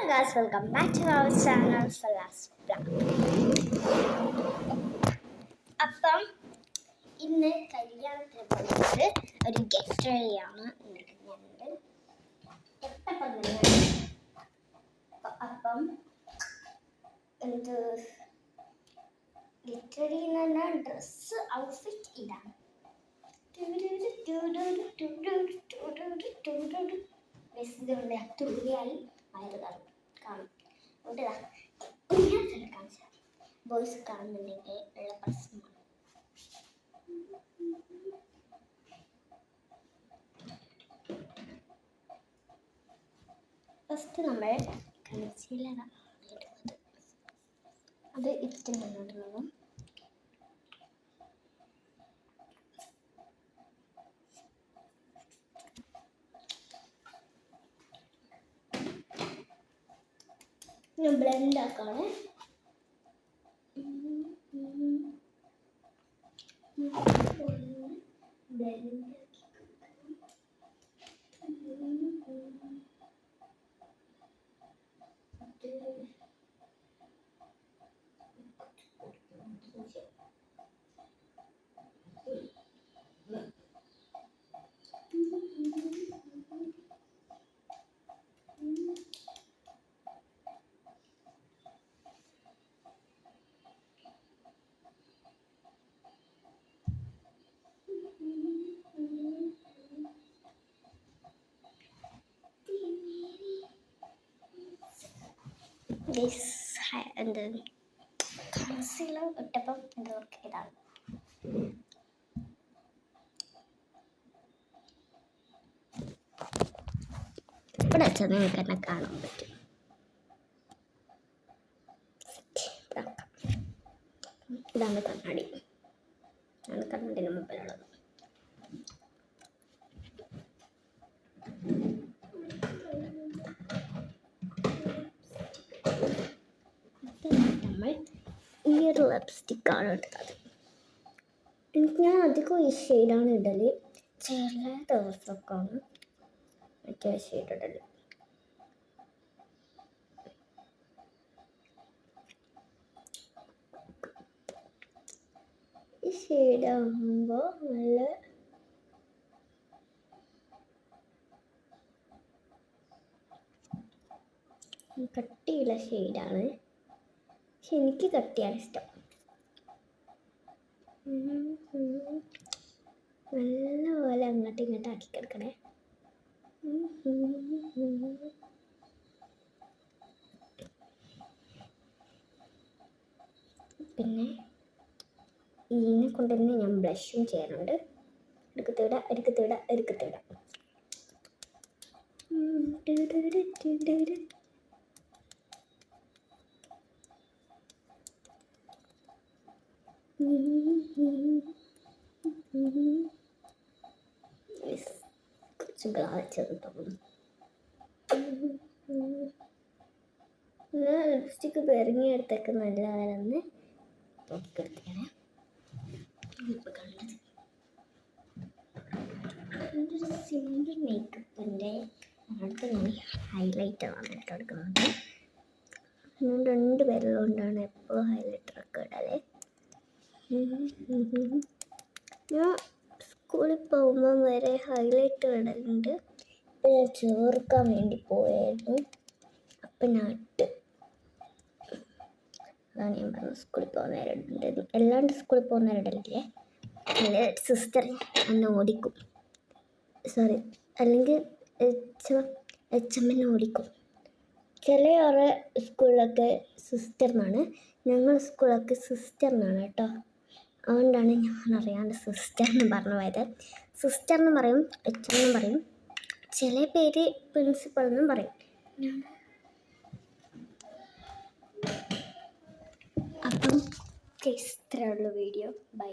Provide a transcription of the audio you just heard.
Guys, welcome back to our channel Falas Vlog. അപ്പം ഇന്ന് കല്യാണത്തിന് പോകുന്നത് ഒരു ഗെറ്റ് റെഡിയാണ് ഉണ്ടാക്കുന്നത്. അപ്പം എന്ത് ഗെറ്റ് റെഡി എന്ന് പറഞ്ഞാൽ ഡ്രസ്സ് ഔട്ട്ഫിറ്റ് ഇതാണ്. തുള്ളിയായി വയറ് കാണും. ബോയ്സ് കാണുന്നുണ്ടെങ്കിൽ ഉള്ള പ്രശ്നമാണ്. ഫസ്റ്റ് നമ്മൾ കൺസീലർ ഇടുന്നത്, അത് ഇട്ടിട്ടാണ് ഇടുന്നത്. ഞാൻ ബ്ലെൻഡ് ആക്കാണ്. എന്ത് കൺസീലർ ഇട്ടപ്പം ഇതൊക്കെ ഇതാണ്. ഇവിടെ വെച്ചാൽ നിങ്ങൾക്ക് തന്നെ കാണാൻ പറ്റും. ഇതാണ് കണ്ണാടി. ആണ് കണ്ണാടിന് മുമ്പിലുള്ളത്. നമ്മൾ ഈ ഒരു ലിപ്സ്റ്റിക്കാണ് ഇട്ടത്. ഞാൻ അധികം ഈ ഷെയ്ഡാണ് ഇടല്. ചില ദിവസമൊക്കെയാണ് മറ്റേ ഷെയ്ഡ് ഇടല്. ഈ ഷെയ്ഡാകുമ്പോൾ നല്ല കട്ടിയുള്ള ഷെയ്ഡാണ്. പക്ഷെ എനിക്ക് കട്ടിയാണ് ഇഷ്ടം. നല്ലപോലെ അങ്ങോട്ടും ഇങ്ങോട്ടും ആക്കി കിടക്കണേ. പിന്നെ ഇതിനെ കൊണ്ട് തന്നെ ഞാൻ ബ്ലഷും ചെയ്യാറുണ്ട്. എടുക്കത്തിട. കുറച്ച് ഗ്ലാസ് തോന്നുന്നു. ലിപ്സ്റ്റിക്ക് പെരങ്ങിയെടുത്തൊക്കെ നല്ലതാണെന്ന് നോക്കിയെടുത്തേ. ഇപ്പം കണ്ടത് ഒരു സിമ്പിൾ മേക്കപ്പിൻ്റെ അടുത്ത് ഞാൻ ഹൈലൈറ്ററാണ് ഇട്ടെടുക്കുന്നത്. ഞാൻ 2 പേരുള്ളതുകൊണ്ടാണ് എപ്പോഴും ഹൈലൈറ്ററൊക്കെ ഇടല്. ഞാൻ സ്കൂളിൽ പോകുമ്പോൾ വരെ ഹൈലൈറ്റർ ഇടലുണ്ട്. ഇപ്പം ഞാൻ ചേർക്കാൻ വേണ്ടി പോയായിരുന്നു. അപ്പം ഞാൻ ഇട്ട്. അതാണ് ഞാൻ പറഞ്ഞത്, സ്കൂളിൽ പോകുന്നവരുണ്ട്. എല്ലാണ്ട് സ്കൂളിൽ പോകുന്നവരിടലില്ലേ. അല്ലെ സിസ്റ്റർ എന്നെ ഓടിക്കും. അല്ലെങ്കിൽ എച്ച് എം ഓടിക്കും. ചിലവരെ സ്കൂളിലൊക്കെ സിസ്റ്റർ എന്നാണ്. ഞങ്ങളുടെ സ്കൂളൊക്കെ സിസ്റ്റർ എന്നാണ് കേട്ടോ. അതുകൊണ്ടാണ് ഞാൻ അറിയാണ്ട് സിസ്റ്റർ എന്ന് പറഞ്ഞു പോയത്. സിസ്റ്റർ എന്ന് പറയും, എച്ച് എന്നും പറയും. ചില പേര് പ്രിൻസിപ്പൾ എന്നും പറയും. അപ്പം ഇത്രയുള്ള വീഡിയോ. ബൈ.